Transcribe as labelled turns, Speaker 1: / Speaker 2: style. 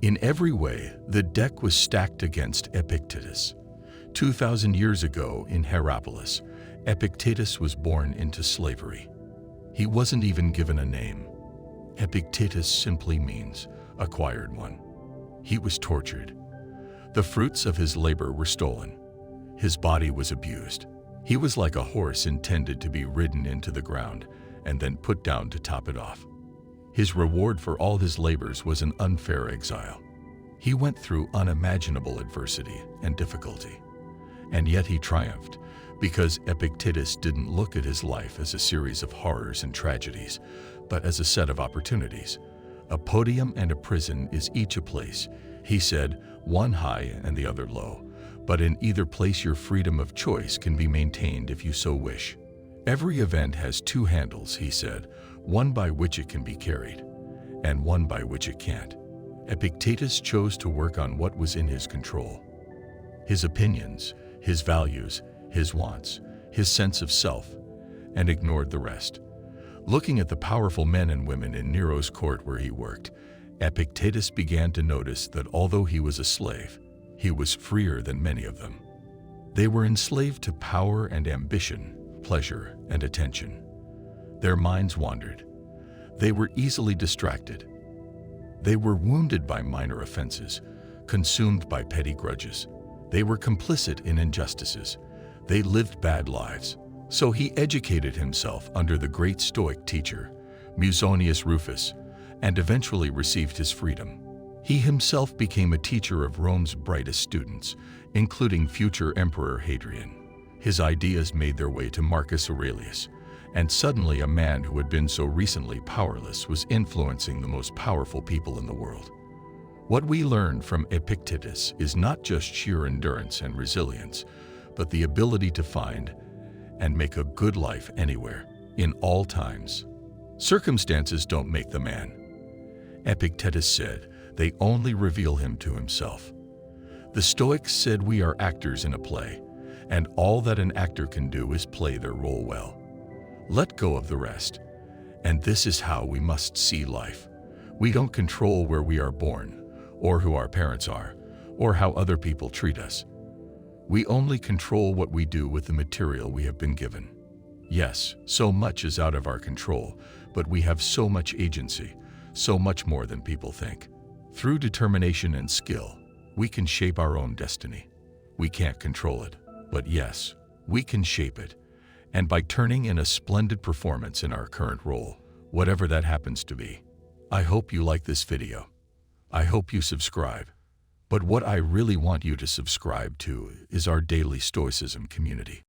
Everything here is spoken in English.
Speaker 1: In every way, the deck was stacked against Epictetus. 2,000 years ago in Hierapolis, Epictetus was born into slavery. He wasn't even given a name. Epictetus simply means acquired one. He was tortured. The fruits of his labor were stolen. His body was abused. He was like a horse intended to be ridden into the ground and then put down to top it off. His reward for all his labors was an unfair exile. He went through unimaginable adversity and difficulty. And yet he triumphed, because Epictetus didn't look at his life as a series of horrors and tragedies, but as a set of opportunities. A podium and a prison is each a place, he said, one high and the other low, but in either place your freedom of choice can be maintained if you so wish. Every event has two handles, he said, one by which it can be carried, and one by which it can't. Epictetus chose to work on what was in his control. His opinions, his values, his wants, his sense of self, and ignored the rest. Looking at the powerful men and women in Nero's court where he worked, Epictetus began to notice that although he was a slave, he was freer than many of them. They were enslaved to power and ambition, pleasure and attention. Their minds wandered. They were easily distracted. They were wounded by minor offenses, consumed by petty grudges. They were complicit in injustices. They lived bad lives. So he educated himself under the great Stoic teacher, Musonius Rufus, and eventually received his freedom. He himself became a teacher of Rome's brightest students, including future Emperor Hadrian. His ideas made their way to Marcus Aurelius, and suddenly a man who had been so recently powerless was influencing the most powerful people in the world. What we learn from Epictetus is not just sheer endurance and resilience, but the ability to find and make a good life anywhere, in all times. Circumstances don't make the man. Epictetus said, they only reveal him to himself. The Stoics said we are actors in a play, and all that an actor can do is play their role well. Let go of the rest. And this is how we must see life. We don't control where we are born, or who our parents are, or how other people treat us. We only control what we do with the material we have been given. Yes, so much is out of our control, but we have so much agency, so much more than people think. Through determination and skill, we can shape our own destiny. We can't control it, but yes, we can shape it. And by turning in a splendid performance in our current role, whatever that happens to be. I hope you like this video. I hope you subscribe. But what I really want you to subscribe to is our daily Stoicism community.